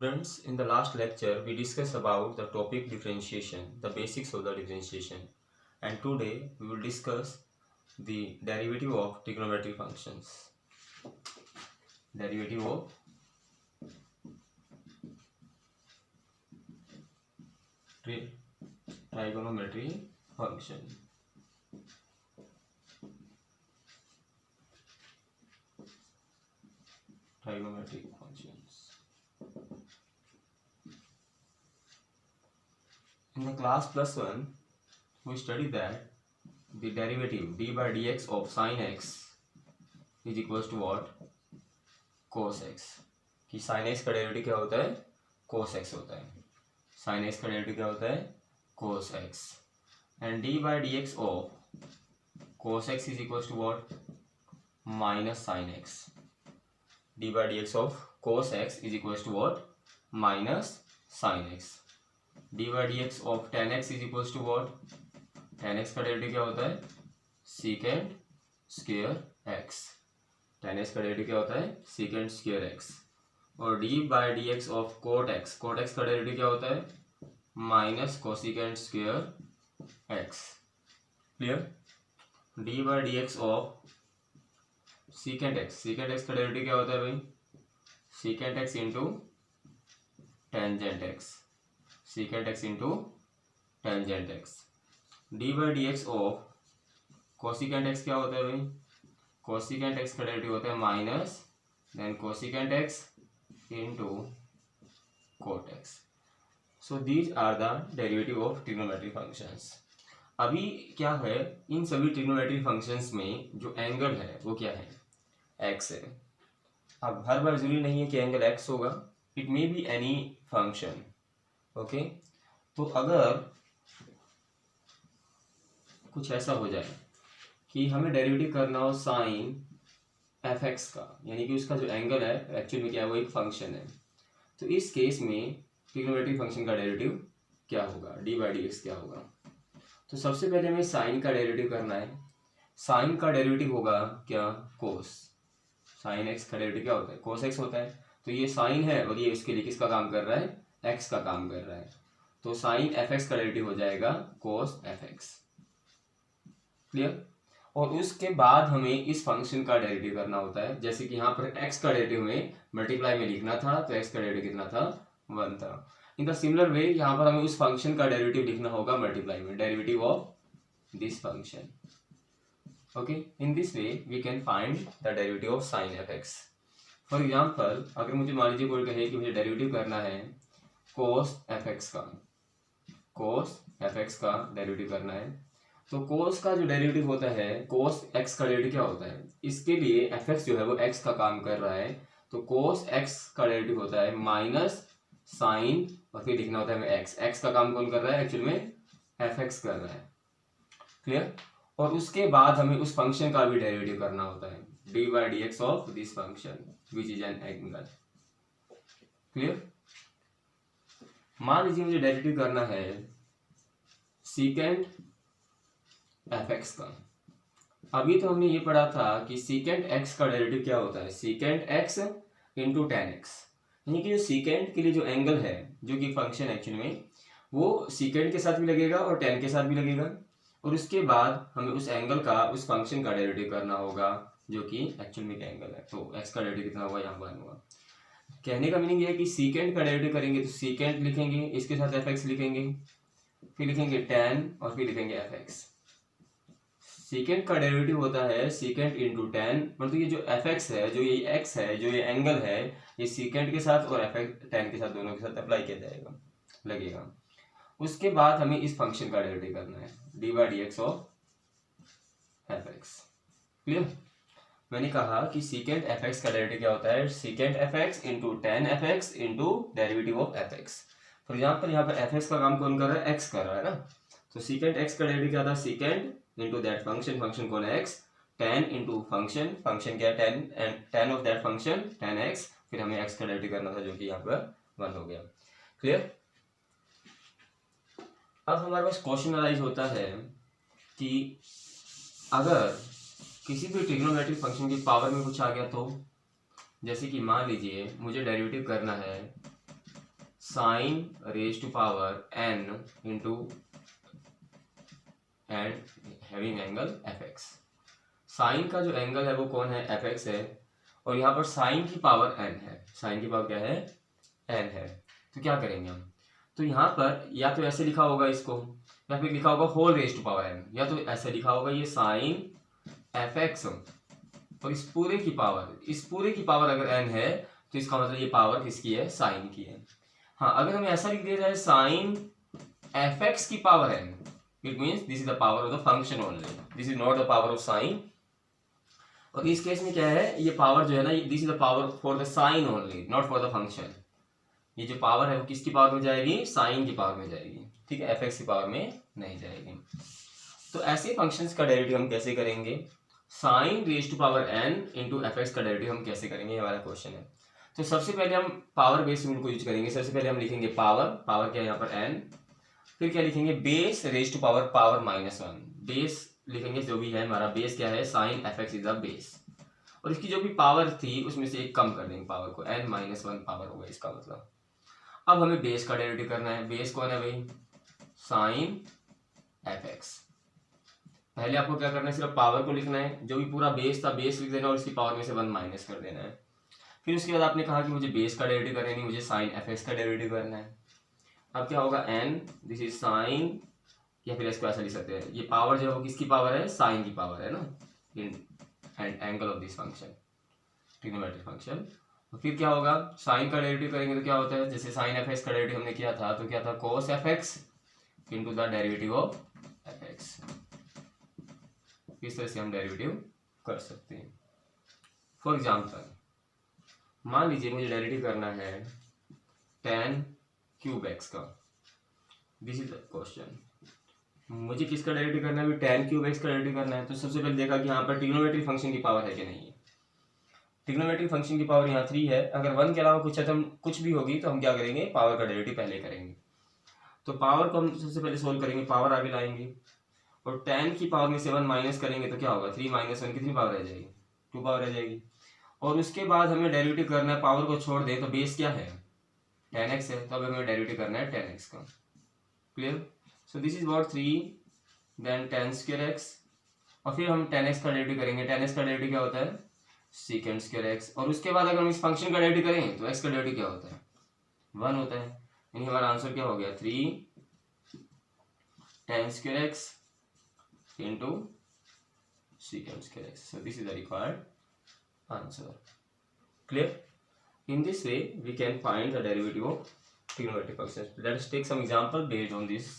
Friends, in the last lecture, we discussed about the topic differentiation, the basics of the differentiation. And today, we will discuss the derivative of trigonometric functions. Derivative of trigonometry function. Trigonometric functions. In the class +1, we studied that the derivative d by dx of sin x is equals to what? cos x. कि sin x का derivative क्या होता है? cos x होता है. sin x का derivative क्या होता है? cos x. And d by dx of cos x is equals to what? minus sin x. d by dx of cos x is equals to what? minus sin x. d by dx of tan x is equals to what? tan x का derivative क्या होता है? secant square x. tan x का derivative क्या होता है? secant square x. और d by dx of cot x का डेरिवेटिव क्या होता है? Minus cosecant square x. Clear? d by dx of secant x का डेरिवेटिव क्या होता है भाई? secant x into tangent x. secant x into tangent x. d by dx of cosecant x क्या होता है भाई? cosecant x का डेरिवेटिव होता है minus then cosecant x into cot x. So these are the derivative of trigonometric functions. अभी क्या है, इन सभी ट्रिग्नोमेट्रिक फंक्शंस में जो एंगल है वो क्या है? x है. अब हर बार जरूरी नहीं है कि एंगल x होगा, it may be any function. Okay, तो अगर कुछ ऐसा हो जाए कि हमें डेरिवेटिव करना हो साइन fx का, यानी कि उसका जो एंगल है एक्चुअली में क्या है, वो एक फंक्शन है, तो इस केस में ट्रिग्नोमेट्रिक फंक्शन का डेरिवेटिव क्या होगा? d by dx क्या होगा? तो सबसे पहले हमें साइन का डेरिवेटिव करना है. साइन का डेरिवेटिव होगा क्या? कोस. साइन x का डेरिवेटिव क्या होता है? कोस x होता है. तो ये साइन है और ये इसके लिए किसका काम कर रहा है? x का काम कर रहा है. तो साइन fx का डेरिवेटिव हो जाएगा कोस fx. क्लियर? और उसके बाद हमें इस फंक्शन का डेरिवेटिव करना होता है. जैसे कि यहाँ पर x का डेरिवेटिव हमें मल्टीप्लाई में लिखना था, तो x का डेरिवेटिव कितना था? 1 था. इन द सिमिलर वे यहाँ पर हमें उस फंक्शन का डेरिवेटिव लिखना होगा मल्टीप्लाई में, derivative of this function. Okay, in this way we can find the derivative of sine fx. For example, अगर मुझे मान लीजिए कोई कहे कि मुझे डेरिवेटिव करना है कोस fx का, कोस fx का डेरिवेटिव करना है, तो कोस का जो डेरिवेटिव होता है, कोस x का डेरिवेटिव क्या होता है? इसके लिए fx जो है वो x का काम कर रहा है, तो कोस x का डेरिवेटिव होता है माइनस साइन, और फिर लिखना होता है हमें x. x का काम कौन कर रहा है? एक्चुअली में fx कर रहा है. क्लियर? और उसके बाद हमें उस फंक्शन का भी डेरिवेटिव करना होता है, d by dx of this function which is an angle. Clear? मान लीजिए मुझे डेरिवेटिव करना है secant fx का. अभी तो हमने ये पढ़ा था कि secant x का डेरिवेटिव क्या होता है? secant x into tan x. यानी कि जो secant के लिए जो एंगल है, जो कि फंक्शन एक्चुअली में, वो secant के साथ भी लगेगा और tan के साथ भी लगेगा. और उसके बाद हमें उस एंगल का, उस फंक्शन का डेरिवेटिव करना होगा जो कि एक्चुअल में एंगल है. तो x का डेरिवेटिव कितना होगा? यहाँ 1 होगा. कहने का मीनिंग ये है कि secant का डेरिवेटिव करेंगे तो secant लिखेंगे, इसके साथ fx लिखेंगे, फिर लिखेंगे tan और फिर लिखेंगे fx. secant का डेरिवेटिव होता है secant इंटू tan, मतलब ये जो fx है, जो ये x है, जो ये एंगल है, ये secant के साथ और fx tan के साथ, दोनों के साथ अप्लाई किया जाएगा, लगेगा. उसके बाद हमें इस फंक्शन का डेरिवेटिव करना है d by dx of fx. Clear? मैंने कहा कि secant fx का डेरिवेटिव क्या होता है? secant fx into tan fx into derivative of fx. For example यहाँ पर fx का काम कौन कर रहा है? x कर रहा है ना. तो secant x का डेरिवेटिव क्या था? secant into that function, function कौन है? x. tan into function, function क्या है? tan of that function tan x. फिर हमें x का डेरिवेटिव करना था जो कि यहाँ पर 1 हो गया. क्लियर? अब हमारे पास क्वेश्चन अराइज होता है कि अगर किसी भी ट्रिग्नोमेट्रिक फंक्शन की पावर में कुछ आ गया तो, जैसे कि मान लीजिए मुझे डेरिवेटिव करना है sine raise to power n into and having angle F X. Sine का जो एंगल है वो कौन है, एफ एक्स है, और यहाँ पर साइन की पावर n है। साइन की पावर क्या है, n है। तो क्या करेंगे हम, तो यहाँ पर या तो ऐसे लिखा होगा इसको, या फिर लिखा होगा whole raise to power n, या तो ऐसे लिखा होगा ये साइन एफ एक्स और इस पूरे की पावर अगर n है तो इसका मतलब ये पावर किसकी है, साइन की है। हाँ, अगर हमें ऐसा लिख दिया जाए साइन एफ एक्स की power n, it means this is the power of the function only, this is not the power of sine. और इस केस में क्या है, ये पावर जो है ना, this is the power for the sine only, not for the function. ये जो पावर है वो किसकी पावर में जाएगी, साइन की पावर में जाएगी, ठीक है, एफ एक्स की पावर में नहीं जाएगी। तो ऐसे फंक्शंस का डेरिवेटिव हम कैसे करेंगे, sine raise to power n into F X का डेरिवेटिव हम कैसे करेंगे, ये हमारा क्वेश्चन है। तो सबसे पहले हम पावर बेस रूल को यूज करेंगे। सबसे पहले हम लिखेंगे पावर क्या है यहाँ पर n, फिर क्या लिखेंगे base raise to power -1, base लिखेंगे जो भी है हमारा बेस क्या है, sine F X is the base, और इसकी जो भी पावर थी उसमें से एक कम कर देंगे पावर को, n-1 पावर होगा इसका मतलब। अब हमें बेस का डेरिवेटिव करना है। बेस कौन है भाई, साइन एफ एक्स। पहले आपको क्या करना है, सिर्फ पावर को लिखना है, जो भी पूरा बेस था बेस लिख देना और इसकी पावर में से 1 माइनस कर देना है। फिर उसके बाद आपने कहा कि मुझे बेस का डेरिवेटिव करना है, नहीं मुझे साइन एफ एक्स का डेरिवेटिव करना है। अब क्या होगा, n दिस इज साइन, या फिर इसको ऐसा लिख सकते हैं, ये पावर जो है वो किसकी पावर है, साइन की पावर है ना, in angle of this function, trigonometric function. तो फिर क्या होगा, साइन का डेरिवेटिव करेंगे तो क्या होता है, जैसे साइन एफ एक्स का डेरिवेटिव हमने किया था तो क्या था, cos F X into the derivative of F X. इस तरह से हम डेरिवेटिव कर सकते हैं। फॉर एग्जाम्पल मान लीजिए मुझे डेरिवेटिव करना है tan क्यूब एक्स का, दिस इज द क्वेश्चन। मुझे किसका डेरिवेटिव करना है, tan क्यूब एक्स का डेरिवेटिव करना है। तो सबसे पहले देखा कि यहाँ पर ट्रिग्नोमेट्रिक फंक्शन की पावर है कि नहीं है। ट्रिग्नोमेट्रिक फंक्शन की पावर यहाँ 3 है, अगर 1 के अलावा कुछ भी होगी तो हम क्या करेंगे, पावर का डेरिवेटिव पहले करेंगे। तो पावर को हम सबसे पहले सोल्व करेंगे, पावर आगे लाएंगे और tan की पावर में से 1 माइनस करेंगे तो क्या होगा, 3 - 1 कितनी पावर रह जाएगी, 2 पावर रह जाएगी। और उसके बाद हमें डेरिवेटिव करना है, पावर को छोड़ दें तो बेस क्या है, tan x है, तो अब हमें डेरिवेटिव करना है tan x का। Clear, so this is what 3 then tan square x, और फिर हम tan x का डेरिवेटिव करेंगे। tan x का डेरिवेटिव क्या होता है, secant स्क्वायर x, और उसके बाद अगर हम इस फंक्शन का डेरिवेटिव करें तो x का डेरिवेटिव क्या होता है, 1 होता है। यानी हमारा आंसर क्या हो गया, 3 tan square x into secant square x. So this is the required answer. Clear? In this way, we can find the derivative of trigonometric functions. Let us take some example based on this.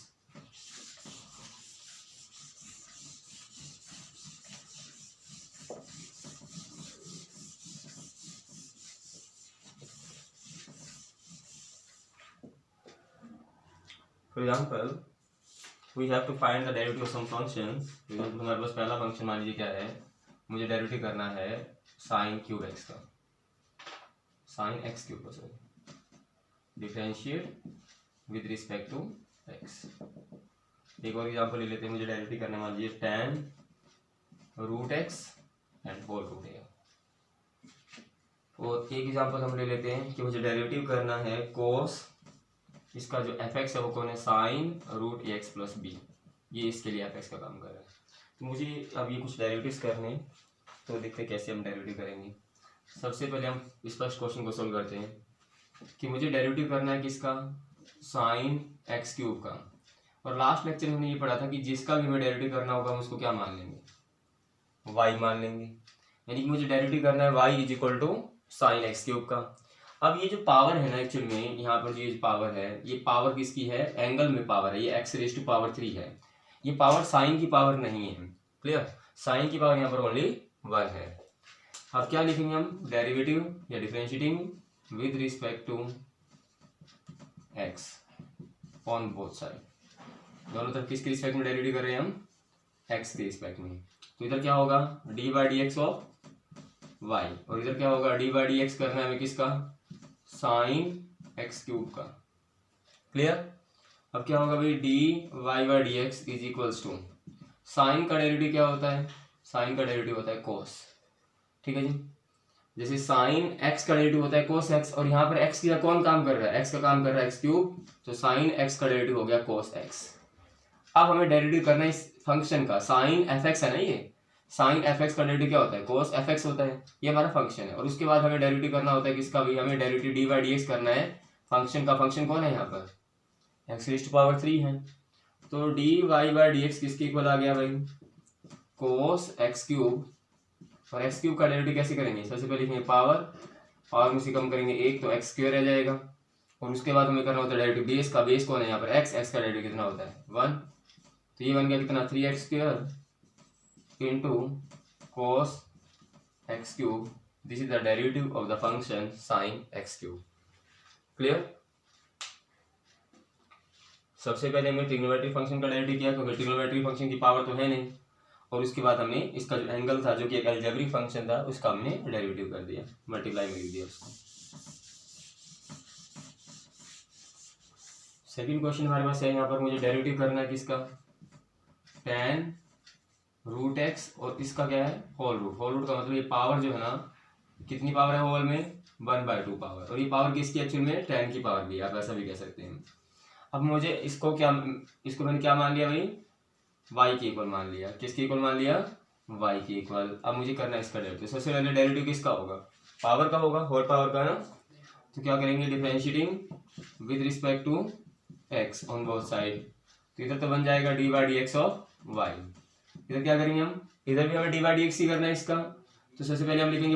For example, we have to find the derivative of some functions. हमारे पास पहला function मान लीजिए क्या है, मुझे derivative करना है sine cube X का, sine X cube, sorry, differentiate with respect to X. एक और एग्जांपल ले लेते हैं, मुझे डेरिवेटिव करना मान लीजिए tan root x and whole root A. और एक एग्जांपल हम ले लेते हैं कि मुझे डेरिवेटिव करना है कोस, इसका जो एफ एक्स है वो कौन है, sine root a x plus B, ये इसके लिए एफ एक्स का काम कर रहा है। तो मुझे अब ये कुछ डेरिवेटिव्स करने हैं, तो देखते हैं कैसे हम डेरिवेटिव करेंगे। सबसे पहले हम इस फर्स्ट क्वेश्चन को सोल्व करते हैं कि मुझे डेरिवेटिव करना है किसका, साइन एक्स क्यूब का। और लास्ट लेक्चर में हमने ये पढ़ा था कि जिसका भी हमें डेरिवेटिव करना होगा हम उसको क्या मान लेंगे, वाई मान लेंगे। यानी कि मुझे डेरिवेटिव करना है Y is equal to sine X cube का। अब ये जो पावर है ना, एक्चुअल में यहाँ पर ये जो पावर है, ये पावर किसकी है, एंगल में पावर है, ये x रेज टू पावर 3 है, ये पावर साइन की पावर नहीं है। क्लियर, साइन की पावर यहाँ पर ओनली 1 है। अब क्या लिखेंगे हम, डेरिवेटिव या differentiating with respect to x on both side, दोनों तरफ किसके रिस्पेक्ट में डेरिवेटिव कर रहे हैं हम, x के रिस्पेक्ट में। तो इधर क्या होगा, d/dx ऑफ y, और इधर क्या होगा, d/dx करना है हमें किसका, साइन एक्स क्यूब का। क्लियर, अब क्या होगा भाई, dy/dx is equals to, sine का डेरिवेटिव क्या होता है, साइन का डेरिवेटिव होता है कोस, ठीक है जी। जैसे साइन एक्स का डेरिवेटिव होता है कोस एक्स, और यहाँ पर एक्स का कौन काम कर रहा है, एक्स का काम कर रहा है एक्स क्यूब, तो साइन एक्स का डेरिवेटिव हो गया कोस एक्स। अब हमें डेरिवेटिव करना है इस फंक्शन का, साइन एफ एक्स है ना, ये साइन एफ एक्स का डेरिवेटिव क्या होता है, कोस एफ एक्स होता है, ये हमारा फंक्शन है। और उसके बाद हमें डेरिवेटिव करना होता है किसका भी, हमें derivative D by D x करना है फंक्शन का। फंक्शन कौन है यहाँ पर, एक्स रेज़ टू पावर 3 है, तो D Y by D X किसके इक्वल आ गया भाई, कोस एक्स क्यूब। और एक्स क्यूब का डेरिवेटिव कैसे करेंगे, सबसे पहले लिखेंगे पावर में से कम करेंगे 1 तो एक्स स्क्वायर रह जाएगा। और उसके बाद हमें करना होता है डेरिवेटिव बेस का, बेस कौन है यहाँ पर एक्स का डेरिवेटिव कितना होता है 1, तो ये बन गया कितना 3x square into cos X cube. This is the derivative of the function sine X cube. Clear. सबसे पहले हमने ट्रिग्नोमेट्रिक फंक्शन का डेरिवेटिव किया, क्योंकि ट्रिग्नोमेट्रिक फंक्शन की पावर तो है नहीं। और उसके बाद हमने इसका जो एंगल था जो कि एक अलजेब्रिक फंक्शन था उसका हमने डेरिवेटिव कर दिया, मल्टीप्लाई में लिख दिया उसको। सेकंड क्वेश्चन हमारे पास है, यहाँ पर मुझे डेरिवेटिव करना है किसका, tan रूट एक्स, और इसका क्या है होल रूट। होल रूट का मतलब ये पावर जो है ना, कितनी पावर है होल में 1/2 पावर, और ये पावर किसकी एक्चुअल में tan की पावर भी, आप ऐसा भी कह सकते हैं। अब मुझे इसको मैंने क्या मान लिया भाई, y के इक्वल मान लिया, किसके इक्वल मान लिया, y के इक्वल। अब मुझे करना है इसका डेरिवेटिव। सबसे पहले डेरिवेटिव किसका होगा, पावर का होगा, होल पावर का ना। तो क्या करेंगे, differentiating with respect to x on both side, तो इधर तो बन जाएगा d by D x of y। इधर क्या करेंगे हम, इधर भी हमें डी बाई डी एक्स ही करना है इसका। तो सबसे पहले हम लिखेंगे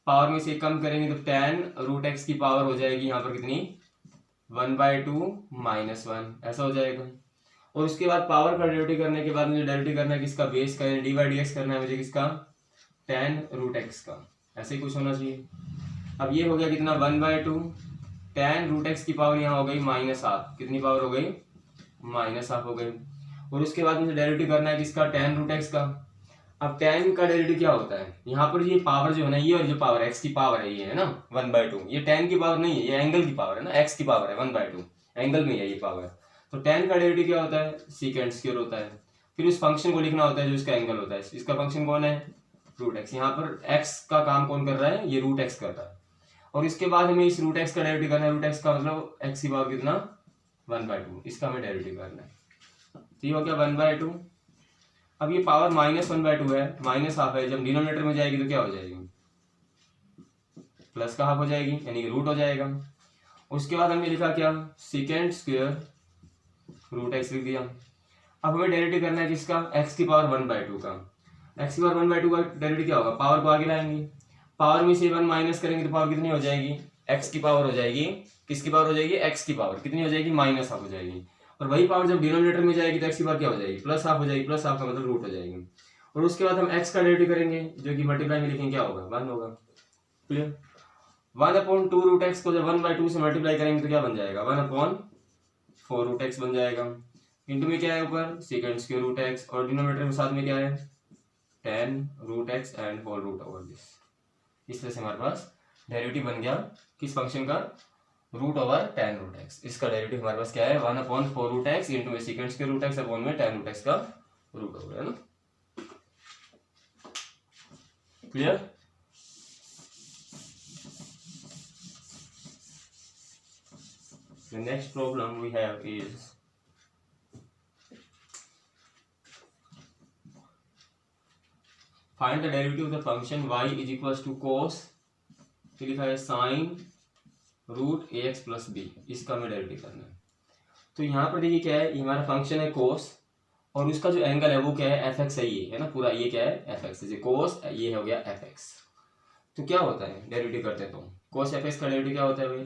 पावर में से कम करेंगे तो tan रूट एक्स की पावर हो जाएगी यहाँ पर कितनी 1/2 -1, ऐसा हो जाएगा। और उसके बाद पावर का डेरिवेटिव करने के बाद मुझे डेरिवेटिव करना है किसका, बेस का, डी बाई डी एक्स करना है मुझे किसका, tan रूट एक्स का, ऐसे ही कुछ होना चाहिए। अब ये हो गया कितना 1/2, tan रूट एक्स की पावर यहाँ हो गई -1/2, कितनी पावर हो गई -1/2 हो गई। और उसके बाद मुझे डेरिवेटिव करना है किसका, tan रूट एक्स का। अब tan का डेरिवेटिव क्या होता है, यहाँ पर ये पावर जो है ना, ये और जो पावर x की पावर है ये है ना 1/2, ये tan की पावर नहीं है, ये एंगल की पावर है ना, x की पावर है 1/2, एंगल में है ये पावर। तो tan का डेरिवेटिव क्या होता है, सीकेंट स्क्वायर होता है। फिर उस फंक्शन को लिखना होता है जो इसका एंगल होता है, इसका फंक्शन कौन है रूट एक्स। यहाँ पर x का काम कौन कर रहा है, ये रूट एक्स कर रहा है। और इसके बाद हमें इस रूट एक्स का डेरिवेटिव करना है, रूट एक्स का मतलब x की पावर कितना 1/2, इसका हमें डेरिवेटिव करना है। तो ये हो गया 1/2। अब ये पावर -1/2 है, -1/2 है, जब डिनोमिनेटर में जाएगी तो क्या हो जाएगी, प्लस का हाफ हो जाएगी, यानी कि रूट हो जाएगा। उसके बाद हमने लिखा क्या, सेकेंड स्क्वायर रूट एक्स लिख दिया। अब हमें डेरिवेटिव करना है किसका, x की पावर 1/2 का। x की पावर 1/2 का डेरिवेटिव क्या होगा, पावर को आगे लाएंगे, पावर में से 1 माइनस करेंगे तो पावर कितनी हो जाएगी, x की पावर हो जाएगी, किसकी पावर हो जाएगी, x की पावर कितनी हो जाएगी -1/2 हो जाएगी। और वही पावर जब डिनोमिनेटर में जाएगी तो x की पावर क्या हो जाएगी, +1/2 हो जाएगी, +1/2 का मतलब रूट हो जाएगी। और उसके बाद हम x का डेरिवेटिव करेंगे जो कि मल्टीप्लाई में लिखेंगे, क्या होगा 1 होगा। क्लियर। 1/2 रूट एक्स को जब 1/2 से मल्टीप्लाई करेंगे तो क्या बन जाएगा 1/4 रूट एक्स बन जाएगा। इंटू में क्या है ऊपर सेकेंड स्क्वायर रूट एक्स, और डिनोमिनेटर में साथ में क्या है tan root x and whole root over this. इस तरह से हमारे पास डेरिवेटिव बन गया किस फंक्शन का, root over tan root x. इसका डेरिवेटिव हमारे पास क्या है 1/4 रूट एक्स इंटू में second square root x upon में tan रूट एक्स का रूट ओवर, है ना। Clear. The next problem we have is find the derivative of the function y is equals to cos, फिर लिखा है sin root ax plus b, इसका हमें derivative करना है। तो यहाँ पर देखिए क्या है, ये हमारा फंक्शन है cos, और उसका जो एंगल है वो क्या है fx है, ये है ना पूरा, ये क्या है fx, जैसे cos ये हो गया fx। तो क्या होता है डेरिवेटिव करते हैं तो cos fx का डेरिवेटिव क्या होता है भाई,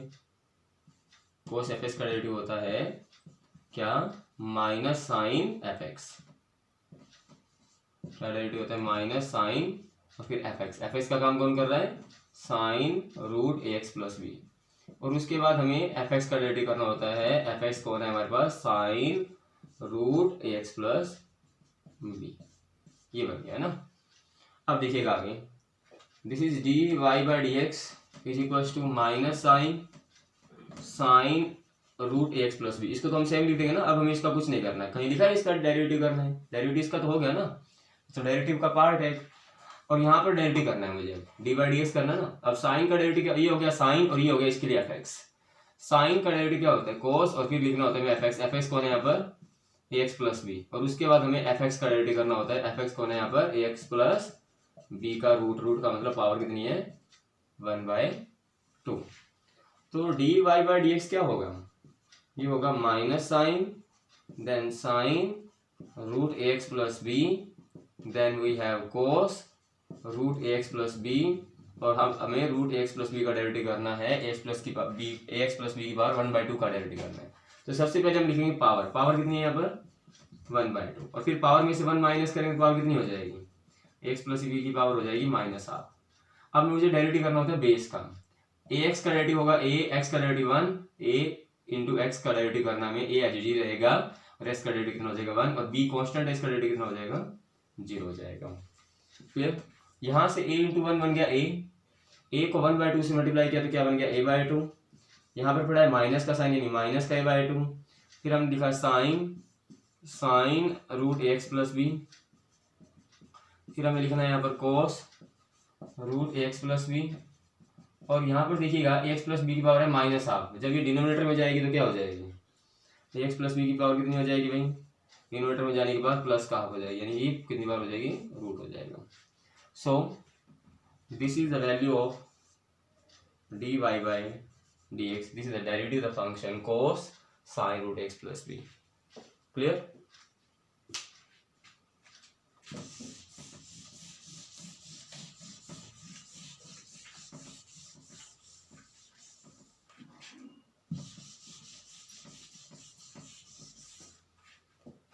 cos fx का डेरिवेटिव होता है क्या माइनस साइन fx, क्या डेरिवेटिव होता है माइनस साइन और फिर fx का काम कौन कर रहा है sine root ax plus b। और उसके बाद हमें fx का डेरिवेटिव करना होता है, fx कौन है हमारे पास sine root ax plus b, ये बन गया ना। अब देखिएगा आगे, this is dy by D x is equal to minus sine root ax plus b, इसको तो हम सेम लिख देंगे ना। अब हमें इसका कुछ नहीं करना है, कहीं लिखा है इसका डेरिवेटिव करना है, डेरिवेटिव इसका तो हो गया ना, तो डेरिवेटिव का पार्ट है। और यहाँ पर डेरिवेटिव करना है मुझे, डी बाई डी एक्स करना है ना। अब साइन का डेरिवेटिव क्या, ये हो गया साइन और ये हो गया इसके लिए एफ एक्स। साइन का डेरिवेटिव क्या होता है, कोस, और फिर लिखना होता है एफ एक्स। एफ एक्स कौन है यहाँ पर, ए एक्स प्लस बी, और उसके बाद हमें एफ एक्स का डेरिवेटिव करना होता है। एफ एक्स कौन है यहाँ पर, ए एक्स प्लस बी का रूट, रूट का मतलब पावर कितनी है 1/2। तो D Y by D x क्या होगा, ये होगा minus sine then sine root a x plus b, then we have cos root a x plus b, और हमें root a x plus b का डेरिवेटिव करना है, ए एक्स प्लस की b, a x plus b की power 1/2 का derivative करना है। तो सबसे पहले हम लिखेंगे पावर, पावर कितनी है यहाँ पर 1/2, और फिर पावर में से 1 माइनस करेंगे तो पावर कितनी हो जाएगी, एक्स प्लस बी की पावर हो जाएगी -1/2। अब मुझे डेरिवेटिव करना होता है बेस का, ए एक्स का डेरिवेटिव होगा ए एक्स का डेरिवेटिव 1, ए इंटू एक्स का डेरिवेटिव करना में ए एच जी रहेगा, और एक्स का डेरिवेटिव कितना हो जाएगा 1, और बी कॉन्स्टेंट है, इसका डेरिवेटिव कितना हो जाएगा 0 हो जाएगा। फिर यहाँ से a इंटू 1 बन गया a को 1/2 से मल्टीप्लाई किया तो क्या बन गया a/2। यहाँ पर पड़ा है माइनस का साइन यानी माइनस का a/2। फिर हम लिखा sign root a x plus B, फिर हमें लिखना है यहाँ पर कोस root a x plus b, और यहाँ पर देखिएगा ए एक्स प्लस बी की पावर है -1/2। जब ये डिनोमिनेटर में जाएगी तो क्या हो जाएगी, ए एक्स प्लस बी की पावर कितनी हो जाएगी भाई, डिनोमिनेटर में जाने के बाद +1/2 हो जाएगी, यानी ये कितनी बार हो जाएगी, रूट हो जाएगा। सो this is the value of dy by dx, this is the derivative of the function cos sin root x plus b. Clear?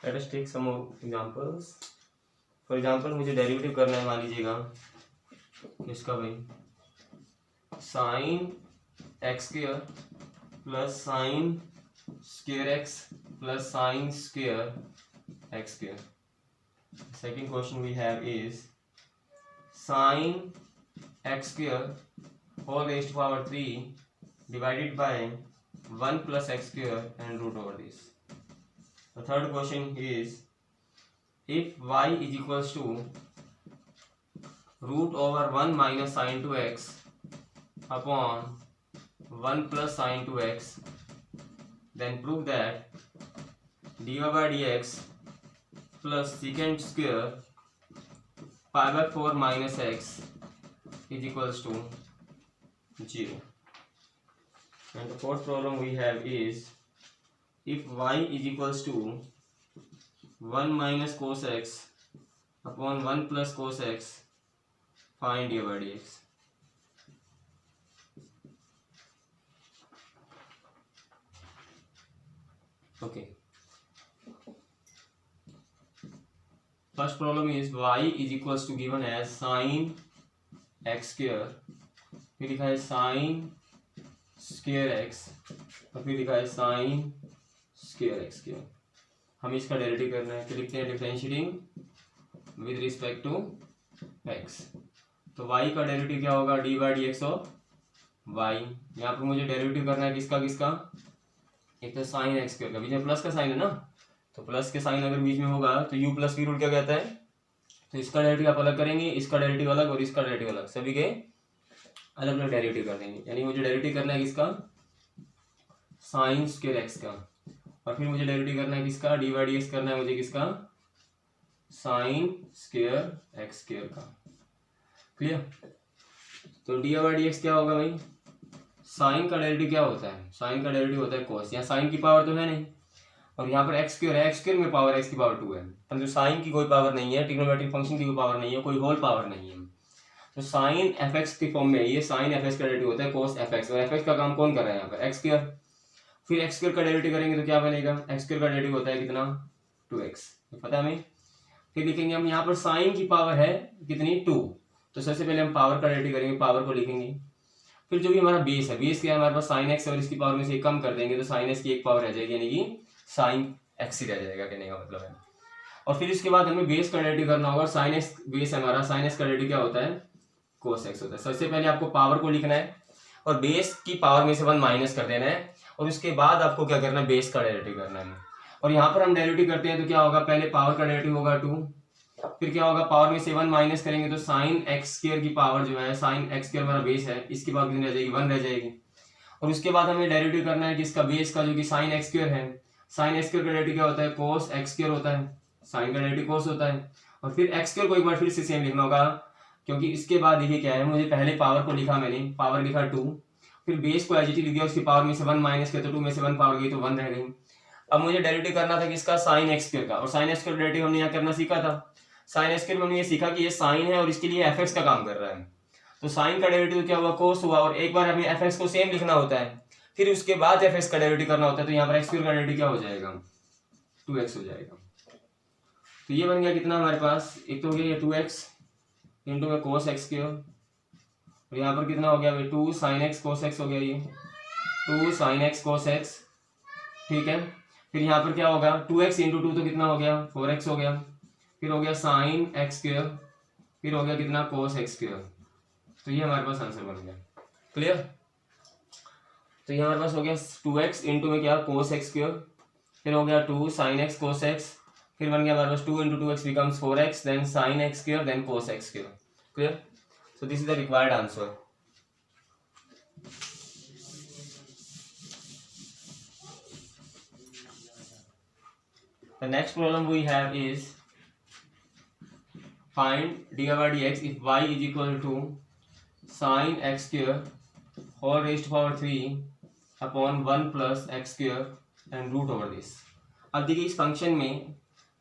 Let us take some more examples. For example, मुझे derivative करना है, मान लीजिएगा किसका भाई, sine x square plus sine square x plus sine square x square. Second question we have is sine x square whole raised to power 3 divided by 1 plus x square and root over this. The third question is if y is equals to root over 1 minus sin 2x upon 1 plus sin 2x, then prove that dy by dx plus secant square pi by 4 minus x is equals to 0. And the fourth problem we have is if y is equals to 1 minus cos x upon 1 plus cos x, find dy by dx. Okay. First problem is y is equals to given as sin x square, फिर लिखा है sin square x, और फिर लिखा है sin square x square. हम इसका derivative करना है, तो लिखते हैं differentiating with respect to x. तो y का डेरिवेटिव क्या होगा, d by D x of y। यहाँ पर मुझे डेरिवेटिव करना है किसका किसका, एक तो साइन एक्स स्क्वायर का, बीच में प्लस का साइन है ना, तो प्लस के साइन अगर बीच में होगा तो u प्लस v रूल क्या कहता है, तो इसका डेरिवेटिव आप अलग करेंगे, इसका डेरिवेटिव अलग और इसका डेरिवेटिव अलग, सभी के अलग अलग डेरिवेटिव कर देंगे। यानी मुझे डेरिवेटिव करना है किसका, साइन स्क्वायर एक्स का, और फिर मुझे डेरिवेटिव करना है किसका, डी बाई डी एक्स करना है मुझे किसका, साइन स्क्वायर एक्स स्क्वायर का। क्लियर? तो डी बाई डी एक्स क्या होगा भाई, साइन का डेरिवेटिव क्या होता है, साइन का डेरिवेटिव होता है कोस। यहाँ साइन की पावर तो है नहीं, और यहाँ पर एक्स स्क्वायर है, एक्स स्क्वायर में पावर एक्स की पावर 2 है, परंतु साइन की कोई पावर नहीं है, ट्रिग्नोमेट्रिक फंक्शन की कोई पावर नहीं है, कोई होल पावर नहीं है। तो साइन एफ एक्स के फॉर्म में ये साइन एफ एक्स का डेरिवेटिव होता है कोस एफ एक्स, और एफ एक्स का काम कौन कर रहा है यहाँ पर, एक्स स्क्वायर। फिर एक्स स्क्वायर का डेरिवेटिव करेंगे तो क्या बनेगा, एक्स स्क्वायर का डेरिवेटिव होता है कितना 2x, पता है हमें। फिर लिखेंगे हम यहाँ पर साइन की पावर है कितनी 2, तो सबसे पहले हम पावर का डेरिवेटिव करेंगे, पावर को लिखेंगे। फिर जो भी हमारा बेस है, बेस क्या है हमारे पास साइन एक्स, और इसकी पावर में से कम कर देंगे तो साइन एक्स की एक पावर रह जाएगी, यानी कि साइन एक्स ही रह जाएगा, कहने का मतलब है। और फिर इसके बाद हमें बेस का डेरिवेटिव करना होगा, साइन एक्स बेस है हमारा, साइन एक्स का डेरिवेटिव क्या होता है, कोस एक्स होता है। सबसे पहले आपको पावर को लिखना है और बेस की पावर में से 1 माइनस कर देना है, और उसके बाद आपको क्या करना है, बेस का डेरिवेटिव करना है। और यहाँ पर हम डेरिवेटिव करते हैं तो क्या होगा, पहले पावर का डेरिवेटिव होगा 2, फिर क्या होगा, पावर में से 1 माइनस करेंगे तो साइन एक्स स्क्वायर की पावर जो है, साइन एक्स स्क्वायर हमारा बेस है, इसकी पावर कितनी रह जाएगी, 1 रह जाएगी। और उसके बाद हमें डेरिवेटिव करना है किसका, बेस का, जो कि साइन एक्स स्क्वायर है। साइन एक्स स्क्वायर का डेरिवेटिव क्या होता है, कोस एक्स स्क्वायर होता है, साइन का डेरिवेटिव कोस होता है। और फिर एक्स स्क्वायर को एक बार फिर से सेम लिखना होगा, क्योंकि इसके बाद देखिए क्या है, मुझे पहले पावर को लिखा, मैंने पावर लिखा 2, फिर बेस को एज इट इज लिख दिया, उसकी पावर में से 1 माइनस किया तो 2 में से 1 पावर गई तो 1 रह गई। अब मुझे डेरिवेटिव करना था किसका, साइन एक्स स्क्वायर का, और साइन एक्स स्क्वायर डेरिवेटिव हमने यहाँ करना सीखा था। साइन एक्स स्क्वायर में हमने ये सीखा कि ये साइन है और इसके लिए एफ एक्स का काम कर रहा है, तो साइन का डेरिवेटिव क्या हुआ, कोस हुआ, और एक बार हमें एफ एक्स को सेम लिखना होता है, फिर उसके बाद एफ एक्स का डेरिवेटिव करना होता है, तो यहाँ पर एक्स स्क्वायर का डेरिवेटिव क्या हो जाएगा, 2x हो जाएगा। तो ये बन गया कितना हमारे पास, एक तो हो गया ये 2x इंटू में कोस एक्स स्क्वायर, और यहाँ पर कितना हो गया, 2 साइन एक्स कोस एक्स हो गया, ये 2 साइन एक्स कोस एक्स, ठीक है। फिर यहाँ पर क्या होगा, 2x इंटू 2 तो कितना हो गया, 4x हो गया, फिर हो गया साइन एक्स स्क्वायर, फिर हो गया कितना, कोस एक्स स्क्वायर। तो ये हमारे पास आंसर बन गया, क्लियर। तो ये हमारे पास हो गया 2x इंटू में क्या, कोस एक्स स्क्वायर, फिर हो गया 2 साइन एक्स कोस एक्स, फिर बन गया हमारे पास 2 into 2x becomes 4x, then sine x square, then cos x square, clear. So this is the required answer. The next problem we have is find dy by dx if y is equal to sin x square whole raised to power 3 upon 1 plus x square and root over this। अब देखिए इस function में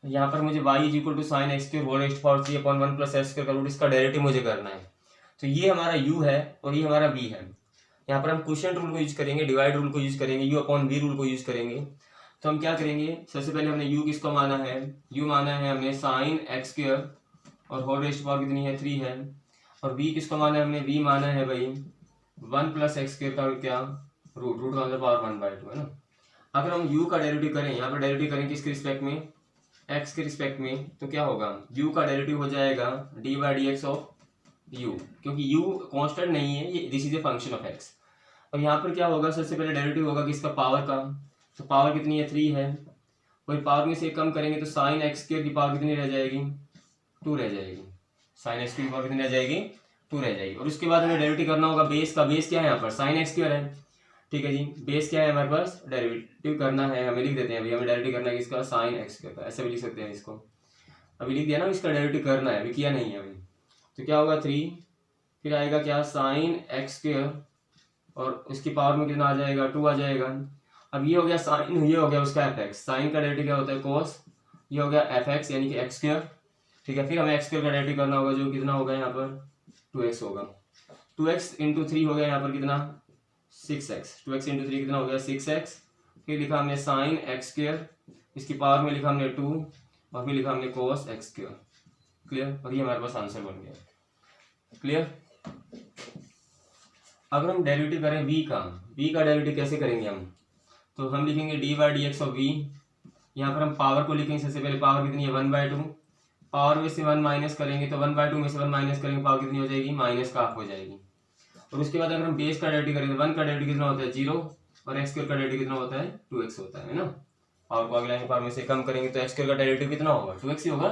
यहाँ पर मुझे y is equal to sin x square whole raised to power 3 upon 1 plus x square का root, इसका derivative मुझे करना है। तो ये हमारा u है और ये हमारा v है। यहाँ पर हम क्वोशिएंट रूल को यूज करेंगे, डिवाइड रूल को यूज करेंगे, u अपॉन v रूल को यूज करेंगे। तो हम क्या करेंगे, सबसे पहले हमने u किसको माना है, u माना है हमने साइन एक्स स्क्वायर और होल रेस्ट पावर कितनी है, 3 है, और v किसको माना है हमने, v माना है भाई 1 प्लस एक्स स्क्वायर का क्या, रूट, रूट का पावर 1/2 है ना। अगर हम u का डेरिवेटिव करें, यहाँ पर डेरिवेटिव करें किसके रिस्पेक्ट में, x के रिस्पेक्ट में, तो क्या होगा, u का डेरिवेटिव हो जाएगा d by D x of u, क्योंकि u कांस्टेंट नहीं है, ये this is a function of x। और यहाँ पर क्या होगा, सबसे पहले डेरिवेटिव होगा किसका, पावर का, तो पावर कितनी है, 3 है, और पावर में से कम करेंगे तो साइन एक्स स्क्वायर की पावर कितनी रह जाएगी, 2 रह जाएगी, साइन एक्स की पावर कितनी रह जाएगी, 2 रह जाएगी। और उसके बाद हमें डेरिवेटिव करना होगा बेस का, बेस क्या है यहाँ पर, साइन एक्स स्क्वायर है, ठीक है जी, बेस क्या है हमारे पास, डेरिवेटिव करना है, हमें लिख देते हैं अभी, हमें डेरिवेटिव करना है किसका, साइन एक्स स्क्वायर का, ऐसे भी लिख सकते हैं इसको, अभी लिख दिया ना, इसका डेरिवेटिव करना है, अभी किया नहीं है अभी। तो क्या होगा 3, फिर आएगा क्या, साइन एक्स स्क्वायर, और उसकी पावर में कितना आ जाएगा, 2 आ जाएगा। अब ये हो गया साइन, ये हो गया उसका एफ एक्स, साइन का डेरिवेटिव क्या होता है, कोस, ये हो गया एफ एक्स यानी कि एक्स स्क्वायर, ठीक है। फिर हमें एक्स स्क्वायर का डेरिवेटिव करना होगा, जो कितना होगा यहाँ पर 2x होगा, 2x इंटू 3 हो गया यहाँ पर कितना, 6x, 2x इंटू 3 कितना हो गया, 6x, फिर लिखा हमने साइन एक्स स्क्वायर, इसकी पावर में लिखा हमने 2, और फिर लिखा हमने कोस एक्स स्क्वायर, क्लियर। और ये हमारे पास आंसर बन गया, क्लियर। अगर हम डेरिवेटिव करें v का डेरिवेटिव कैसे करेंगे हम, तो हम लिखेंगे D by D x of v, यहाँ पर हम पावर को लिखेंगे, सबसे पहले पावर कितनी है, 1/2, पावर में से 1 माइनस करेंगे तो 1/2 में से 1 माइनस करेंगे, पावर कितनी हो जाएगी, माइनस का हाफ हो जाएगी। और उसके बाद अगर हम बेस का डेरिवेटिव करें तो 1 का डेरिवेटिव कितना होता है, 0, और एक्स स्क्वायर का डेरिवेटिव कितना होता है, 2x होता है ना। पावर को अगले लाइन पावर में से कम करेंगे तो एक्स स्क्वायर का डेरिवेटिव कितना होगा, 2x ही होगा।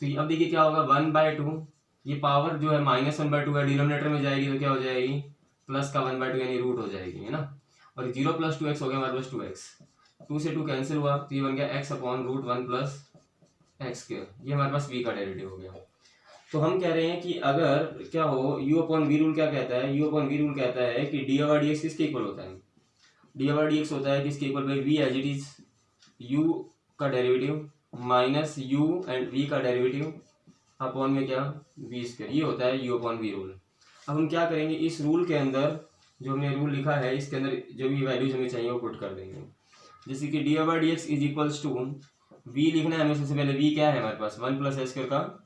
तो अब देखिए क्या होगा, 1/2, ये पावर जो है -1/2 है, डिनोमिनेटर में जाएगी तो क्या हो जाएगी, प्लस का 1/2 यानी रूट हो जाएगी, है ना। और 0 + 2x हो गया हमारे पास 2x, 2 से 2 कैंसिल हुआ, तो ये बन गया x upon root 1 plus x square, ये हमारे पास v का डेरिवेटिव हो गया। तो हम कह रहे हैं कि अगर क्या हो, u अपॉन v रूल क्या कहता है, u अपॉन v रूल कहता है कि डी बाई डी एक्स किसके इक्वल होता है, डी बाई डी एक्स होता है किसके इक्वल, भाई v as it is u का derivative minus u and v का डेरिवेटिव अपॉन में क्या, v स्क्वायर, ये होता है u अपॉन v रूल। अब हम क्या करेंगे, इस रूल के अंदर जो हमने रूल लिखा है, इसके अंदर जो भी वैल्यूज हमें चाहिए वो पुट कर देंगे। जैसे कि d by D x is equals to v लिखना है हमें, सबसे पहले v क्या है हमारे पास, 1 प्लस एक्स स्क्वायर का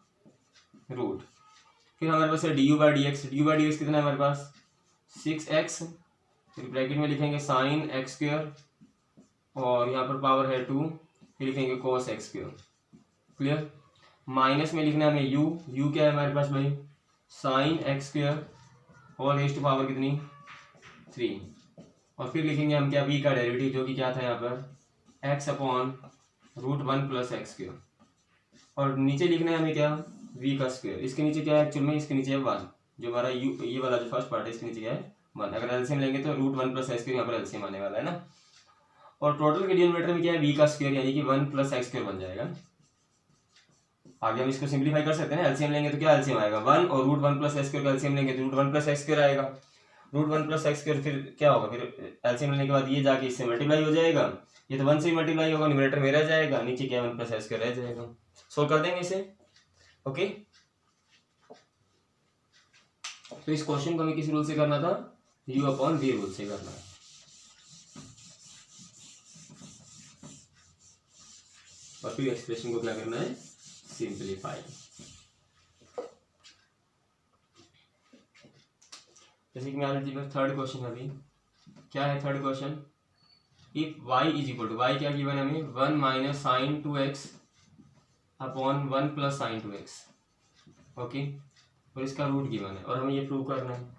रूट, फिर हमारे पास है D by D x, D by D x कितना है हमारे पास 6x, फिर ब्रैकेट में लिखेंगे साइन एक्स स्क्वायर, और यहाँ पर पावर है 2, फिर लिखेंगे कोस एक्स स्क्वायर, क्लियर। माइनस में लिखना है हमें u क्या है हमारे पास भाई, sine x square whole raised to power कितनी, 3, और फिर लिखेंगे हम क्या, v का डेरिवेटिव, जो कि क्या था यहाँ पर x upon root 1 plus x square, और नीचे लिखना है हमें क्या, v का स्क्वायर। इसके नीचे क्या है एक्चुअल में, इसके नीचे है 1, जो हमारा यू ये वाला जो फर्स्ट पार्ट है इसके नीचे क्या है 1। अगर एलसीएम लेंगे तो रूट 1 प्लस एक्स स्क्वायर यहाँ पर एलसीएम आने वाला है ना। और टोटल के डिनोमिनेटर में क्या है v का स्क्वायर, यानी कि 1 प्लस एक्स स्क्वायर बन जाएगा। आगे हम इसको सिंप्लीफाई कर सकते हैं ना, एलसीएम लेंगे तो क्या एलसीएम आएगा 1, और रूट 1 प्लस एक्स स्क्वायर का एलसीएम लेंगे तो रूट 1 प्लस एक्स स्क्वायर आएगा। रूट 1 प्लस एक्स स्क्वायर फिर क्या होगा, फिर एलसीएम लेने के बाद ये जाके इससे मल्टीप्लाई हो जाएगा, ये तो 1 से ही मल्टीप्लाई होगा, न्यूमरेटर में रह जाएगा, नीचे क्या 1 प्लस एक्स स्क्वायर रह जाएगा। सोल्व कर देंगे इसे। ओके, तो इस क्वेश्चन को हमें किस रूल से करना था, u अपॉन v रूल से करना है। और फिर एक्सप्रेशन को क्या करना है, सिंप्लीफाई। जैसे कि मैं मान लीजिए थर्ड क्वेश्चन है, अभी क्या है third question, if y is equal to, y क्या गिवन है हमें 1 minus sine 2x upon 1 plus sine 2x। Okay, और इसका रूट गिवन है और हमें ये प्रूव करना है।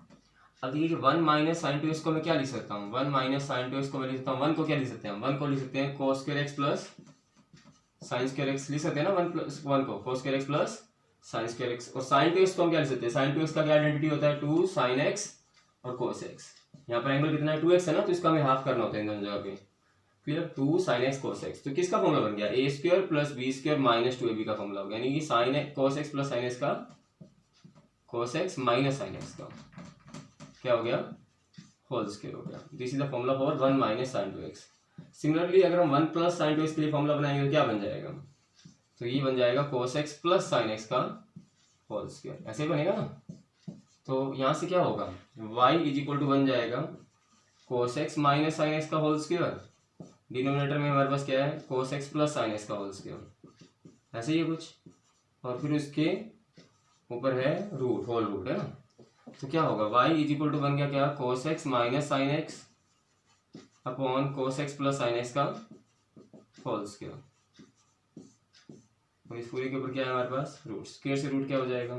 अब देखिए 1 माइनस साइन 2x को मैं क्या लिख सकता हूँ, 1 माइनस साइन 2x को मैं लिख सकता हूँ, 1 को क्या लिख सकते हैं, 1 को लिख सकते हैं cos square x plus sine square x लिख सकते हैं ना, 1 को cos square x plus sine square x। और साइन 2x को हम क्या लिख सकते हैं, साइन 2x का क्या आइडेंटिटी होता है 2 साइन x और कोस x। यहाँ पर एंगल कितना है 2x है ना, तो इसका हमें हाफ करना होता है इन दोनों जगह पे। Clear, 2 sine X cos X, तो किसका फॉर्मूला बन गया, A square plus B square minus 2ab का फॉर्मूला हो गया, यानी कि sine X cos X plus sine X का cos X minus sine X का क्या हो गया होल स्क्वायर हो गया। This is the formula for 1 minus sine 2x। Similarly अगर हम 1 प्लस साइन 2x के लिए फॉर्मूला बनाएंगे तो क्या बन जाएगा, तो ये बन जाएगा कोस एक्स प्लस साइन एक्स का होल स्क्वायर, ऐसे बनेगा ना। तो यहाँ से क्या होगा, y इज इक्वल टू बन जाएगा कोस एक्स माइनस साइन एक्स का होल स्क्वायर, डिनोमिनेटर में हमारे पास क्या है cos X plus sine X का होल स्क्वायर, ऐसे ही है कुछ, और फिर उसके ऊपर है रूट, होल रूट है ना। तो क्या होगा y इज इक्वल टू बन गया क्या, कोस X minus sine x upon कोस एक्स प्लस साइन एक्स का होल स्क्वायर, और इस पूरे के ऊपर क्या है हमारे पास रूट, स्क्वायर से रूट क्या हो जाएगा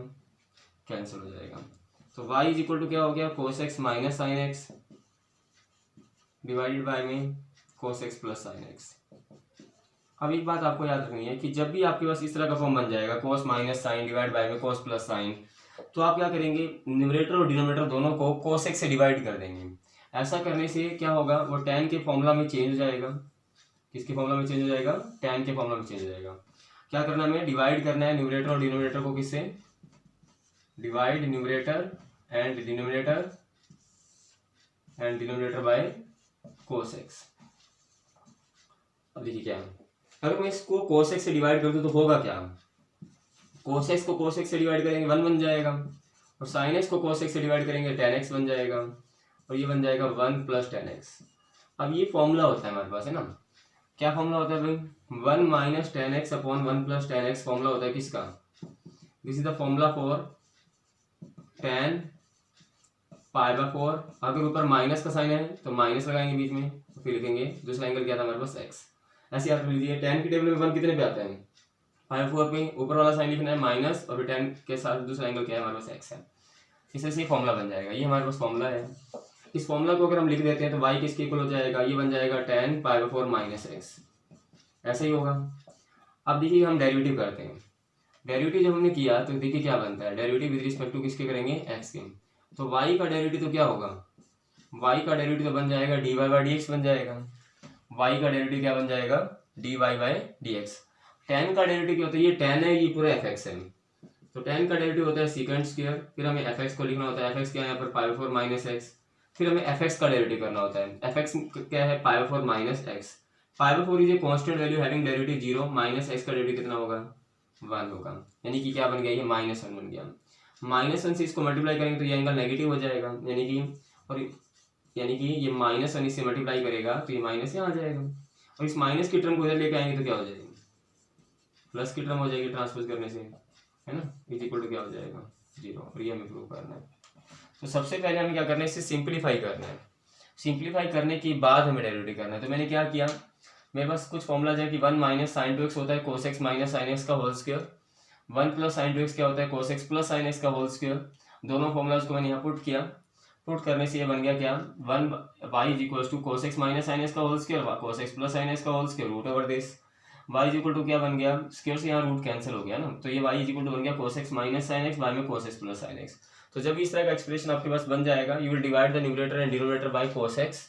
कैंसिल हो जाएगा। तो y इज इक्वल टू क्या हो गया cos X minus sine X divided by में cos X plus sine X. अब एक बात आपको याद रखनी है कि जब भी आपके पास इस तरह का फॉर्म बन जाएगा cos minus sine divide by में कोस प्लस साइन, तो आप क्या करेंगे न्यूमरेटर और डिनोमिनेटर दोनों को कोस एक्स से डिवाइड कर देंगे। ऐसा करने से क्या होगा, वो tan के फॉर्मूला में चेंज हो जाएगा, किसके फॉर्मूला में चेंज हो जाएगा, tan के फॉर्मूला में चेंज हो जाएगा। क्या करना है, हमें डिवाइड करना है न्यूमरेटर और डिनोमिनेटर को, किससे, divide numerator and denominator by cos x. अब देखिए क्या है, अगर मैं इसको कोस एक्स से डिवाइड कर दूं तो होगा क्या, कोस एक्स को कोस एक्स से डिवाइड करेंगे 1 बन जाएगा, और साइन एक्स को कोस एक्स से डिवाइड करेंगे tan x बन जाएगा, और ये बन जाएगा 1 प्लस tan x। अब ये फॉर्मूला होता है हमारे पास है ना, क्या फॉर्मूला होता है भाई 1 minus tan x upon 1 plus tan x formula होता है किसका, this is the formula for tan pi by 4। अगर ऊपर माइनस का साइन है तो माइनस लगाएंगे बीच में, तो फिर लिखेंगे दूसरा एंगल क्या था हमारे पास x। ऐसे याद कर लीजिए tan की टेबल में 1 कितने पे आता है पाई 4 पे, ऊपर वाला साइन लिखना है माइनस, और फिर tan के साथ दूसरा एंगल क्या है हमारे पास x है। इससे से फॉर्मूला बन जाएगा, ये हमारे पास फॉर्मूला है। इस फॉर्मूला को अगर हम लिख देते हैं तो y किसके इक्वल हो जाएगा, ये बन जाएगा tan pi by 4 minus x, ऐसा ही होगा। अब देखिए हम डेरिवेटिव करते हैं, डेरिवेटिव जब हमने किया तो देखिए क्या बनता है, डेरिवेटिव विद रिस्पेक्ट टू किसके करेंगे x के, तो y का डेरिवेटिव तो क्या होगा, y का डेरिवेटिव तो बन जाएगा dy बाई dx बन जाएगा, y का डेरिवेटिव क्या बन जाएगा dy बाई dx। tan का डेरिवेटिव क्या होता है, ये tan है, ये पूरा fx है, तो tan का डेरिवेटिव होता है सेकंड स्क्वायर, फिर हमें fx को लिखना होता है, fx क्या है यहाँ पर पाई 4 माइनस एक्स, फिर हमें fx का डेरिवेटिव करना होता है, fx क्या है पाई 4 minus x, pi 4 is a constant value having derivative 0, minus x का डेरिवेटिव कितना होगा 1 होगा, यानी कि क्या बन गया ये -1 बन गया। -1 से इसको मल्टीप्लाई करेंगे तो ये एंगल नेगेटिव हो जाएगा, यानी कि ये -1 इससे मल्टीप्लाई करेगा तो ये माइनस यहाँ आ जाएगा, और इस माइनस की टर्म को इधर लेके आएंगे तो क्या हो जाएगी प्लस की टर्म हो जाएगी ट्रांसपोज करने से, है ना, इज इक्वल टू क्या हो जाएगा 0, और ये हमें प्रूव करना है। तो सबसे पहले हमें क्या करना है, इसे सिंप्लीफाई करना है, सिंप्लीफाई करने के बाद हमें डेरिवेटिव करना है। तो मैंने क्या किया, मेरे पास कुछ फॉर्मूला है कि 1 माइनस साइन 2x होता है cos X minus sine X का whole square, 1 plus sine 2x क्या होता है cos X plus sine X का होल स्क्वायर। दोनों फॉर्मूलाज को मैंने यहाँ पुट किया, पुट करने से ये बन गया क्या 1 y is equal to cos X minus sine X का whole square cos X plus sine X का whole square root over this. y is equal to क्या बन गया, स्क्वायर से यहाँ रूट कैंसिल हो गया ना, तो ये y इज इक्वल टू बन गया cos x minus sine x, y में cos x plus sine x. तो जब इस तरह का एक्सप्रेशन आपके पास बन जाएगा, you will divide the numerator and denominator by cos x,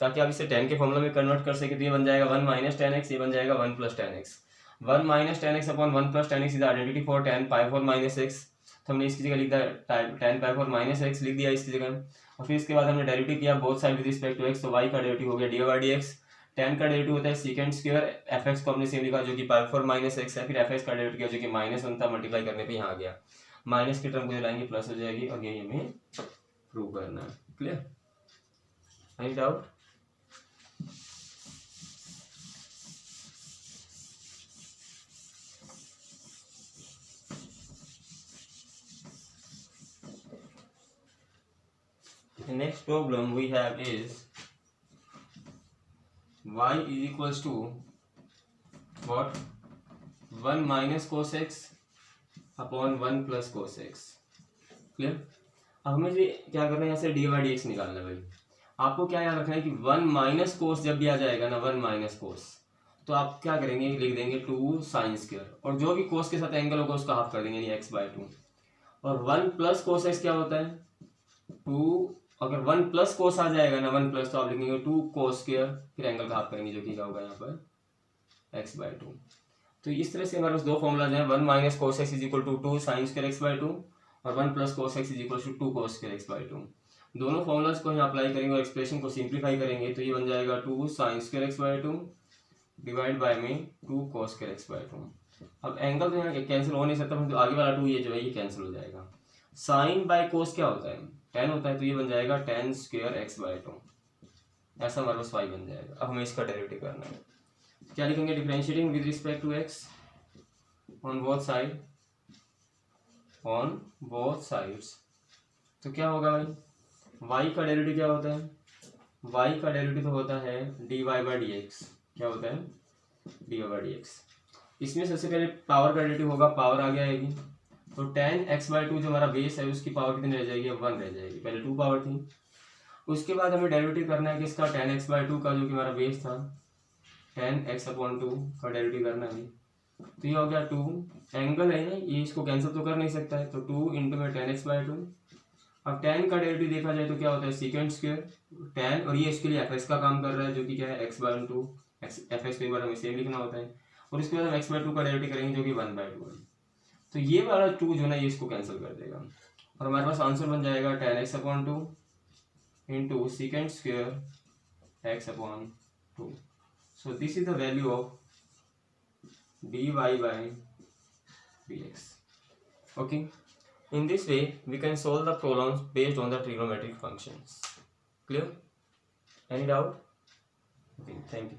ताकि आप इसे tan के फॉर्मूला में कन्वर्ट कर सके। तो ये बन जाएगा 1 माइनस tan x, ये बन जाएगा 1 plus tan x। 1 minus tan x upon 1 plus tan x is identity for tan pi 4 minus x। तो हमने इसकी जगह लिख दिया tan पाई 4 माइनस x लिख दिया इसकी जगह, और फिर इसके बाद हमने डेरिवेटिव किया both side with respect to x, तो y का डेरिवेटिव हो गया dy बाई dx। tan का डेरिवेटिव होता है सेकंड स्क्वायर, fx को हमने सेम लिखा जो कि पाई 4 माइनस x है, फिर fx का डेरिवेटिव किया जो कि -1 था, मल्टीप्लाई करने पे यहाँ आ गया, माइनस की टर्म को लाएंगे प्लस हो जाएगी, और ये हमें प्रूव करना है। Clear? Any doubt? The next problem we have is y is equals to what? 1 minus cos x upon 1 plus cos x। Clear? अब हमें ये क्या करना है, यहाँ से डी बाई डी एक्स निकालना है भाई। आपको क्या याद रखना है कि 1 माइनस कोस जब भी आ जाएगा ना, 1 माइनस कोस, तो आप क्या करेंगे, लिख देंगे 2 साइन स्क्वायर, और जो भी कोस के साथ एंगल होगा उसका हाफ कर देंगे, यानी x बाई 2। और 1 प्लस कोस एक्स क्या होता है, 2, अगर 1 प्लस कोस आ जाएगा ना, 1 प्लस, तो आप लिखेंगे 2 कोस स्क्वायर, फिर एंगल का हाफ करेंगे जो कि क्या होगा यहाँ पर x बाई 2। तो इस तरह से हमारे पास दो फॉर्मूलाज हैं, 1 minus cos x is equal to 2 sine square x by 2, और 1 plus cos x is equal to 2 cos square x by 2। दोनों फॉर्मूलाज को यहाँ अप्लाई करेंगे और एक्सप्रेशन को सिंप्लीफाई करेंगे, तो ये बन जाएगा 2 sine square x by 2 divide by में 2 कोस स्क्वायर एक्स बाई 2। अब एंगल तो यहाँ कैंसिल हो नहीं सकता, तो आगे वाला 2 ये जो है ये कैंसिल हो जाएगा। साइन बाय कोस क्या होता है, tan होता है, तो ये बन जाएगा tan स्क्वायर एक्स बाई 2, ऐसा हमारे पास y बन जाएगा। अब हमें इसका डेरिवेटिव करना है, क्या लिखेंगे, differentiating with respect to x on both side, on both sides. तो क्या होगा भाई, y का डेरिवेटिव क्या होता है, y का डेरिवेटिव तो होता है dy बाई dx। क्या होता है, dy बाई dx। इसमें सबसे पहले पावर का डेरिवेटिव होगा, पावर आगे आएगी, तो tan x बाई 2 जो हमारा बेस है उसकी पावर कितनी रह जाएगी, 1 रह जाएगी, पहले 2 पावर थी। उसके बाद हमें डेरिवेटिव करना है किसका, tan x बाई 2 का जो कि हमारा बेस था, tan x अपॉन 2 का डेरिवेटिव करना है। तो ये हो गया 2, एंगल है ना ये, इसको कैंसिल तो कर नहीं सकता है, तो 2 इंटू में tan x बाई 2। अब tan का डेरिवेटिव देखा जाए तो क्या होता है, सेकंड स्क्वायर tan, और ये इसके लिए fx का काम कर रहा है जो कि क्या है x बाई 2, fx को एक बार हमें सेम लिखना होता है, और इसके बाद हम x बाई 2 का डेरिवेटिव करेंगे जो कि 1 बाई 2 है। तो ये वाला 2 जो ना ये इसको कैंसिल कर देगा, और हमारे पास आंसर बन जाएगा tan x upon 2 into second square x upon 2। So this is the value of dy by dx. Okay, in this way we can solve the problems based on the trigonometric functions. Clear? Any doubt? Okay, thank you.